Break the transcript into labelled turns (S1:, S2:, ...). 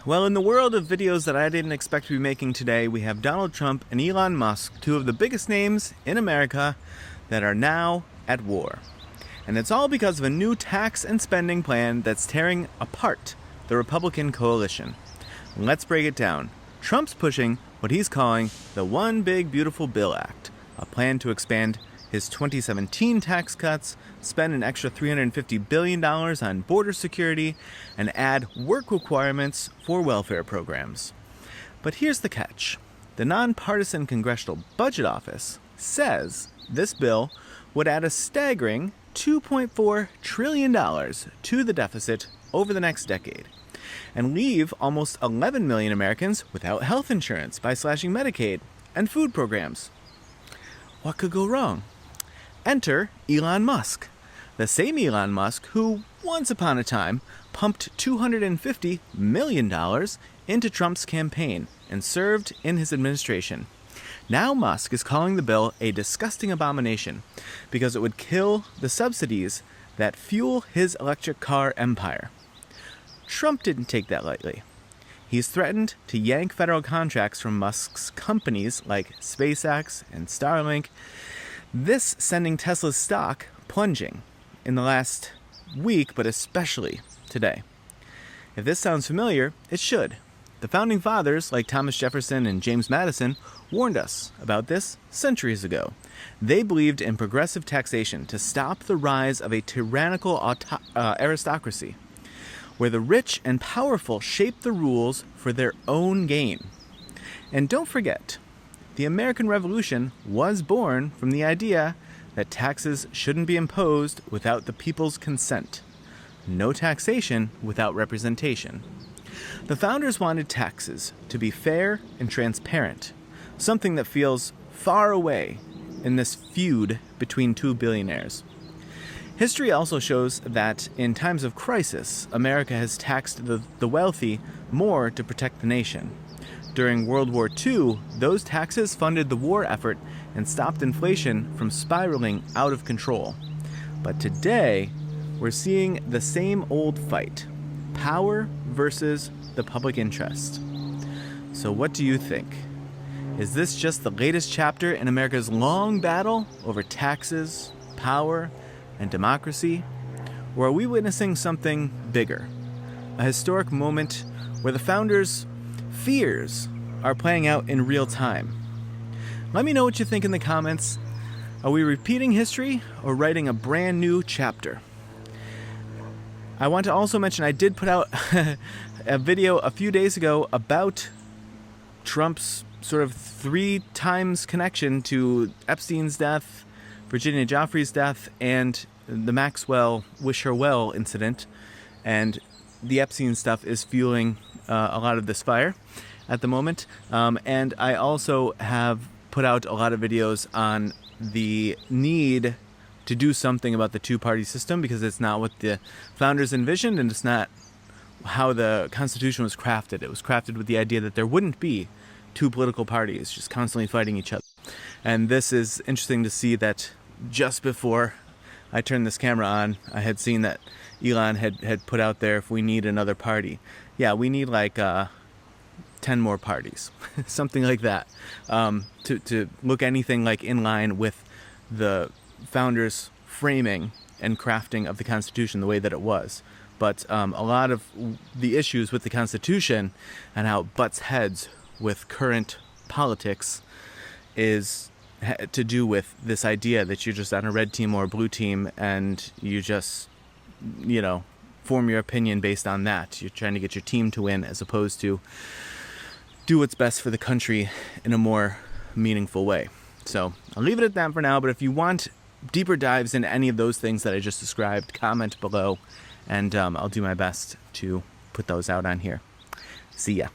S1: Well, in the world of videos that I didn't expect to be making today, we have Donald Trump and Elon Musk, two of the biggest names in America that are now at war. And it's all because of a new tax and spending plan that's tearing apart the Republican coalition. Let's break it down. Trump's pushing what he's calling the One Big Beautiful Bill Act, a plan to expand his 2017 tax cuts, spend an extra $350 billion on border security, and add work requirements for welfare programs. But here's the catch. The nonpartisan Congressional Budget Office says this bill would add a staggering $2.4 trillion to the deficit over the next decade, and leave almost 11 million Americans without health insurance by slashing Medicaid and food programs. What could go wrong? Enter Elon Musk, the same Elon Musk who, once upon a time, pumped $250 million into Trump's campaign and served in his administration. Now Musk is calling the bill a disgusting abomination because it would kill the subsidies that fuel his electric car empire. Trump didn't take that lightly. He's threatened to yank federal contracts from Musk's companies like SpaceX and Starlink, this sending Tesla's stock plunging in the last week, but especially today. If this sounds familiar, it should. The founding fathers, like Thomas Jefferson and James Madison, warned us about this centuries ago. They believed in progressive taxation to stop the rise of a tyrannical aristocracy, where the rich and powerful shape the rules for their own gain. And don't forget, the American Revolution was born from the idea that taxes shouldn't be imposed without the people's consent. No taxation without representation. The founders wanted taxes to be fair and transparent, something that feels far away in this feud between two billionaires. History also shows that in times of crisis, America has taxed the wealthy more to protect the nation. During World War II, those taxes funded the war effort and stopped inflation from spiraling out of control. But today, we're seeing the same old fight: power versus the public interest. So what do you think? Is this just the latest chapter in America's long battle over taxes, power, and democracy? Or are we witnessing something bigger? A historic moment where the founders' fears are playing out in real time. Let me know what you think in the comments. Are we repeating history or writing a brand new chapter? I want to also mention I did put out a video a few days ago about Trump's sort of 3 times connection to Epstein's death, Virginia Giuffre's death, and the Maxwell Wish Her Well incident. And the Epstein stuff is fueling a lot of this fire at the moment. And I also have put out a lot of videos on the need to do something about the two-party system, because it's not what the founders envisioned, and it's not how the Constitution was crafted. It was crafted with the idea that there wouldn't be two political parties just constantly fighting each other. And this is interesting to see that just before I turned this camera on, I had seen that Elon had put out there, if we need another party. Yeah, we need like 10 more parties, something like that, to look anything like in line with the founders' framing and crafting of the Constitution the way that it was. But a lot of the issues with the Constitution and how it butts heads with current politics is to do with this idea that you're just on a red team or a blue team, and you just, form your opinion based on that. You're trying to get your team to win, as opposed to do what's best for the country in a more meaningful way. So I'll leave it at that for now, but if you want deeper dives into any of those things that I just described, comment below, and I'll do my best to put those out on here. See ya.